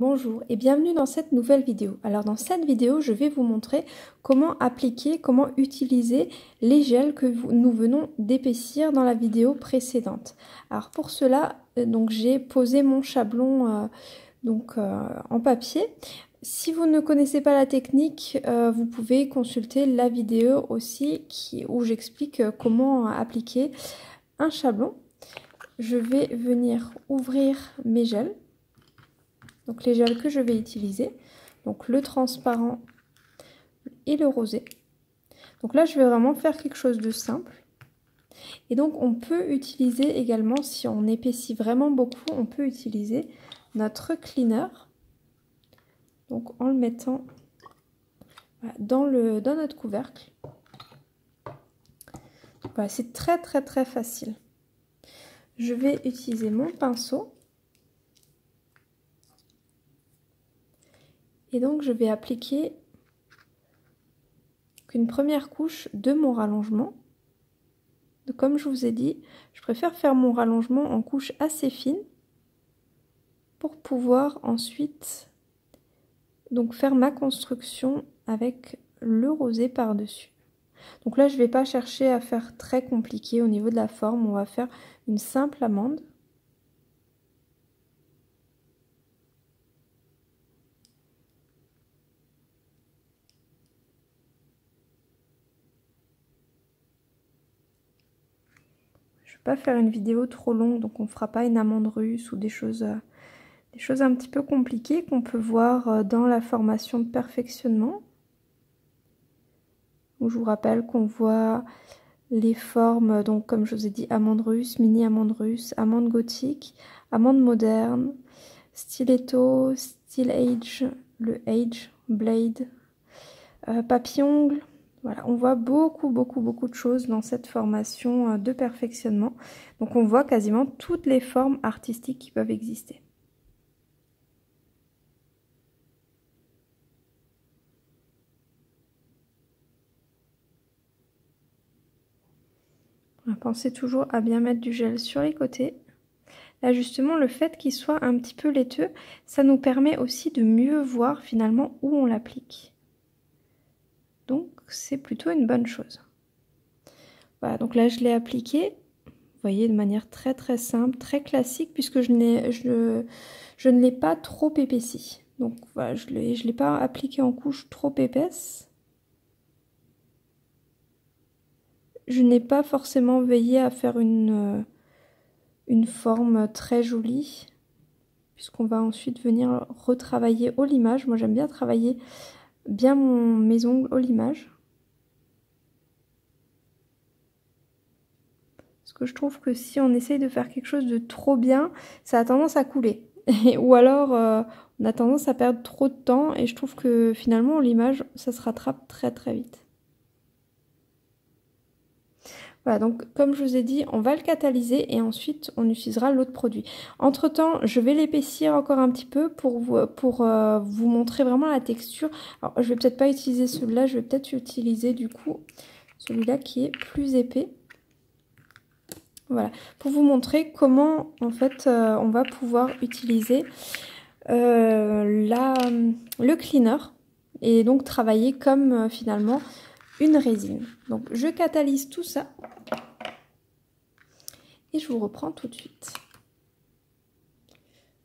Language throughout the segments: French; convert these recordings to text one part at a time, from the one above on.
Bonjour et bienvenue dans cette nouvelle vidéo. Alors dans cette vidéo, je vais vous montrer comment appliquer, comment utiliser les gels que nous venons d'épaissir dans la vidéo précédente. Alors pour cela, j'ai posé mon chablon en papier. Si vous ne connaissez pas la technique, vous pouvez consulter la vidéo aussi où j'explique comment appliquer un chablon. Je vais venir ouvrir mes gels. Donc les gels que je vais utiliser, donc le transparent et le rosé. Donc là je vais vraiment faire quelque chose de simple. Et donc on peut utiliser également, si on épaissit vraiment beaucoup, on peut utiliser notre cleaner. Donc en le mettant dans notre couvercle. Voilà, c'est très facile. Je vais utiliser mon pinceau. Et donc je vais appliquer une première couche de mon rallongement. Donc, comme je vous ai dit, je préfère faire mon rallongement en couche assez fine pour pouvoir ensuite faire ma construction avec le rosé par-dessus. Donc là je ne vais pas chercher à faire très compliqué au niveau de la forme, on va faire une simple amande. Je ne vais pas faire une vidéo trop longue, donc on ne fera pas une amande russe ou des choses un petit peu compliquées qu'on peut voir dans la formation de perfectionnement. Où je vous rappelle qu'on voit les formes, donc comme je vous ai dit, amande russe, mini amande russe, amande gothique, amande moderne, stiletto, steel age, le age, blade, papillon. Voilà, on voit beaucoup de choses dans cette formation de perfectionnement. Donc on voit quasiment toutes les formes artistiques qui peuvent exister. Pensez toujours à bien mettre du gel sur les côtés. Là justement, le fait qu'il soit un petit peu laiteux, ça nous permet aussi de mieux voir finalement où on l'applique. Donc c'est plutôt une bonne chose. Voilà, donc là je l'ai appliqué, vous voyez, de manière très simple, très classique, puisque je ne l'ai pas trop épaissi. Donc voilà, je ne l'ai pas appliqué en couche trop épaisse. Je n'ai pas forcément veillé à faire une forme très jolie, puisqu'on va ensuite venir retravailler au limage. Moi j'aime bien travailler bien mes ongles au limage. Parce que je trouve que si on essaye de faire quelque chose de trop bien, ça a tendance à couler. Ou alors on a tendance à perdre trop de temps et je trouve que finalement au limage ça se rattrape très vite. Voilà, donc comme je vous ai dit, on va le catalyser et ensuite on utilisera l'autre produit. Entre temps, je vais l'épaissir encore un petit peu pour vous montrer vraiment la texture. Alors je vais peut-être pas utiliser celui-là, je vais peut-être utiliser du coup celui-là qui est plus épais. Voilà, pour vous montrer comment en fait on va pouvoir utiliser le cleaner et donc travailler comme finalement une résine. Donc je catalyse tout ça et je vous reprends tout de suite.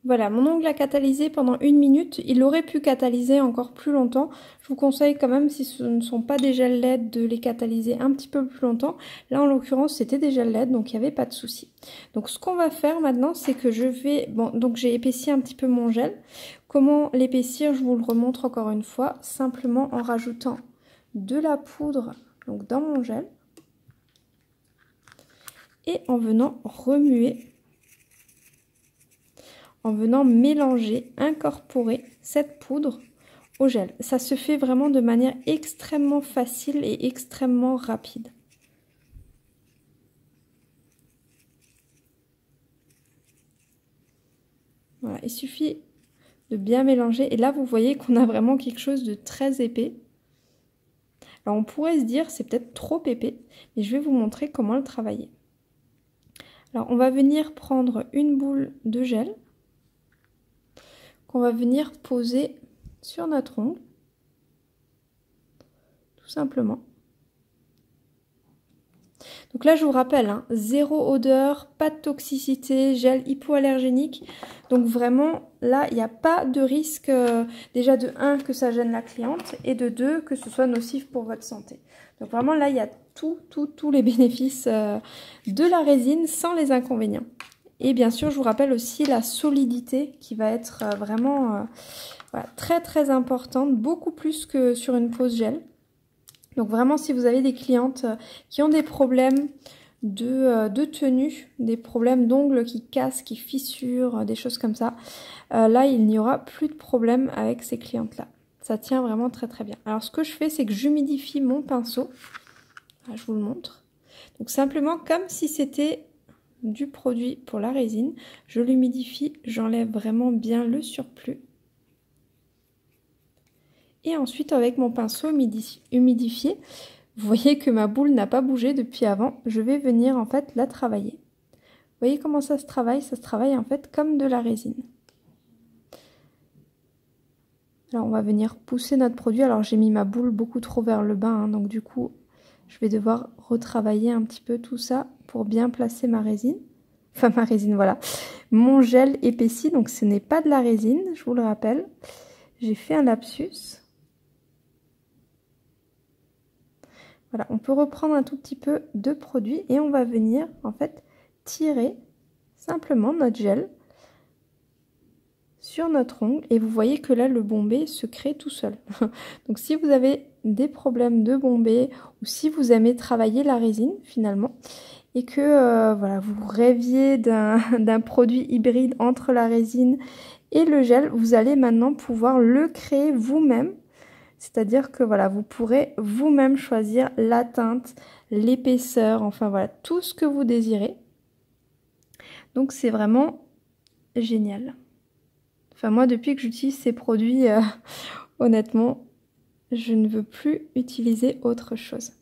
Voilà, mon ongle a catalysé pendant 1 minute. Il aurait pu catalyser encore plus longtemps. Je vous conseille quand même, si ce ne sont pas des gels LED, de les catalyser un petit peu plus longtemps. Là, en l'occurrence, c'était des gels LED, donc il n'y avait pas de souci. Donc, ce qu'on va faire maintenant, c'est que je vais... Bon, donc j'ai épaissi un petit peu mon gel. Comment l'épaissir? Je vous le remontre encore une fois, simplement en rajoutant de la poudre donc dans mon gel et en venant remuer. En venant mélanger, incorporer cette poudre au gel. Ça se fait vraiment de manière extrêmement facile et extrêmement rapide. Voilà, il suffit de bien mélanger. Et là, vous voyez qu'on a vraiment quelque chose de très épais. Alors, on pourrait se dire, c'est peut-être trop épais, mais je vais vous montrer comment le travailler. Alors, on va venir prendre une boule de gel qu'on va venir poser sur notre ongle, tout simplement. Donc là, je vous rappelle, hein, zéro odeur, pas de toxicité, gel hypoallergénique. Donc vraiment, là, il n'y a pas de risque, déjà de 1, que ça gêne la cliente, et de 2, que ce soit nocif pour votre santé. Donc vraiment, là, il y a tous les bénéfices de la résine sans les inconvénients. Et bien sûr, je vous rappelle aussi la solidité qui va être vraiment voilà, très importante, beaucoup plus que sur une pose gel. Donc vraiment, si vous avez des clientes qui ont des problèmes de tenue, des problèmes d'ongles qui cassent, qui fissurent, des choses comme ça, là, il n'y aura plus de problème avec ces clientes-là. Ça tient vraiment très bien. Alors, ce que je fais, c'est que j'humidifie mon pinceau. Là, je vous le montre. Donc simplement, comme si c'était du produit pour la résine, je l'humidifie, j'enlève vraiment bien le surplus. Et ensuite, avec mon pinceau humidifié, vous voyez que ma boule n'a pas bougé depuis avant. Je vais venir en fait la travailler. Vous voyez comment ça se travaille? Ça se travaille en fait comme de la résine. Alors on va venir pousser notre produit. Alors j'ai mis ma boule beaucoup trop vers le bas, hein, donc du coup je vais devoir retravailler un petit peu tout ça pour bien placer ma résine. Enfin ma résine, voilà. Mon gel épaissi, donc ce n'est pas de la résine, je vous le rappelle. J'ai fait un lapsus. Voilà, on peut reprendre un tout petit peu de produit et on va venir en fait tirer simplement notre gel sur notre ongle et vous voyez que là le bombé se crée tout seul. Donc si vous avez des problèmes de bombé ou si vous aimez travailler la résine finalement et que voilà, vous rêviez d'un produit hybride entre la résine et le gel, vous allez maintenant pouvoir le créer vous-même. C'est-à-dire que voilà, vous pourrez vous-même choisir la teinte, l'épaisseur, enfin voilà, tout ce que vous désirez. Donc c'est vraiment génial. Enfin moi, depuis que j'utilise ces produits, honnêtement, je ne veux plus utiliser autre chose.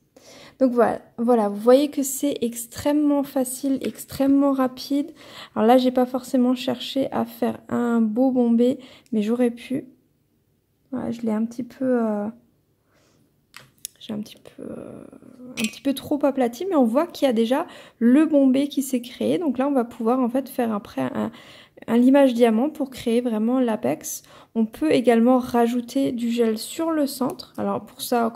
Donc voilà, vous voyez que c'est extrêmement facile, extrêmement rapide. Alors là, j'ai pas forcément cherché à faire un beau bombé, mais j'aurais pu. Voilà, je l'ai un petit peu... j'ai un petit peu trop aplati, mais on voit qu'il y a déjà le bombé qui s'est créé. Donc là, on va pouvoir en fait faire après un limage diamant pour créer vraiment l'apex. On peut également rajouter du gel sur le centre. Alors pour ça,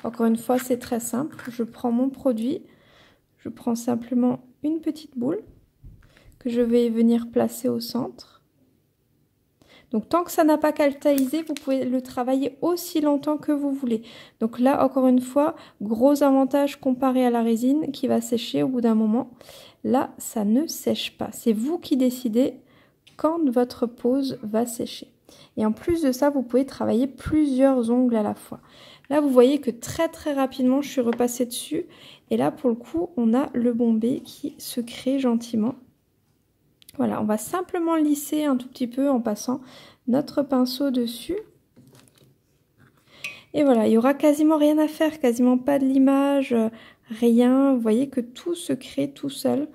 encore une fois, c'est très simple. Je prends mon produit, je prends simplement une petite boule que je vais venir placer au centre. Donc tant que ça n'a pas cristallisé, vous pouvez le travailler aussi longtemps que vous voulez. Donc là, encore une fois, gros avantage comparé à la résine qui va sécher au bout d'un moment. Là, ça ne sèche pas. C'est vous qui décidez quand votre pose va sécher. Et en plus de ça, vous pouvez travailler plusieurs ongles à la fois. Là, vous voyez que très rapidement, je suis repassée dessus. Et là, pour le coup, on a le bombé qui se crée gentiment. Voilà, on va simplement lisser un tout petit peu en passant notre pinceau dessus. Et voilà, il n'y aura quasiment rien à faire, quasiment pas de limage, rien. Vous voyez que tout se crée tout seul.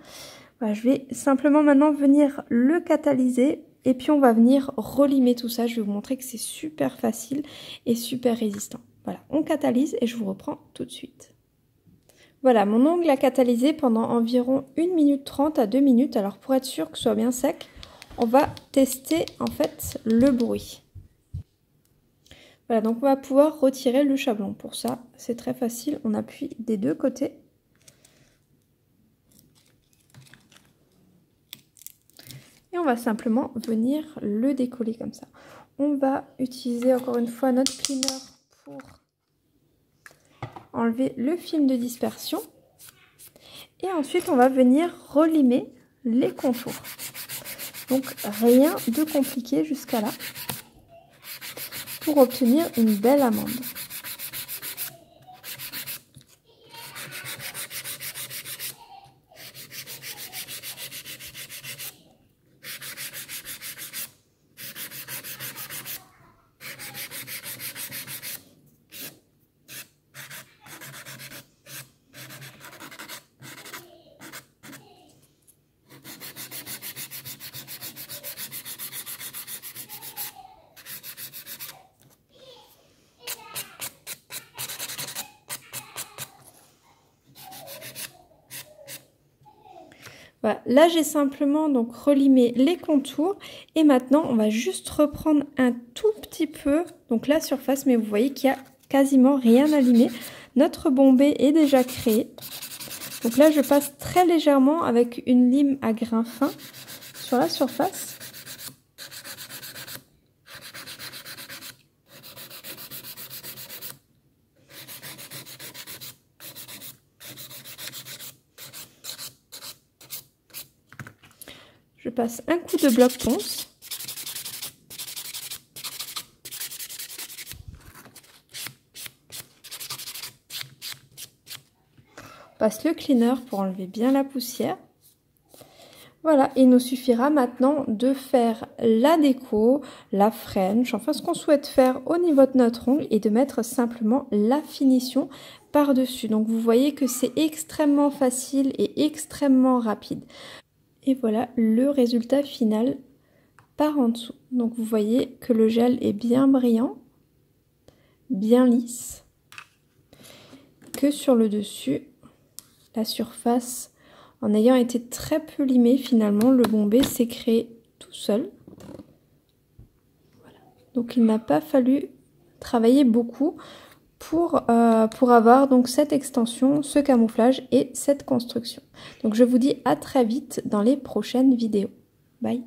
Voilà, je vais simplement maintenant venir le catalyser et puis on va venir relimer tout ça. Je vais vous montrer que c'est super facile et super résistant. Voilà, on catalyse et je vous reprends tout de suite. Voilà, mon ongle a catalysé pendant environ 1 minute 30 à 2 minutes. Alors pour être sûr que ce soit bien sec, on va tester en fait le bruit. Voilà, donc on va pouvoir retirer le chablon. Pour ça, c'est très facile. On appuie des deux côtés. Et on va simplement venir le décoller comme ça. On va utiliser encore une fois notre cleaner pour enlever le film de dispersion. Et ensuite, on va venir relimer les contours. Donc, rien de compliqué jusqu'à là pour obtenir une belle amande. Voilà. Là j'ai simplement donc relimé les contours et maintenant on va juste reprendre un tout petit peu donc la surface, mais vous voyez qu'il n'y a quasiment rien à limer. Notre bombé est déjà créé. Donc là je passe très légèrement avec une lime à grain fin sur la surface. Je passe un coup de bloc ponce. On passe le cleaner pour enlever bien la poussière. Voilà, il nous suffira maintenant de faire la déco, la French, enfin ce qu'on souhaite faire au niveau de notre ongle et de mettre simplement la finition par-dessus. Donc vous voyez que c'est extrêmement facile et extrêmement rapide. Et voilà le résultat final par en dessous. Donc vous voyez que le gel est bien brillant, bien lisse, que sur le dessus, la surface, en ayant été très peu limé, finalement le bombé s'est créé tout seul. Voilà. Donc il n'a pas fallu travailler beaucoup pour avoir donc cette extension, ce camouflage et cette construction. Donc je vous dis à très vite dans les prochaines vidéos. Bye!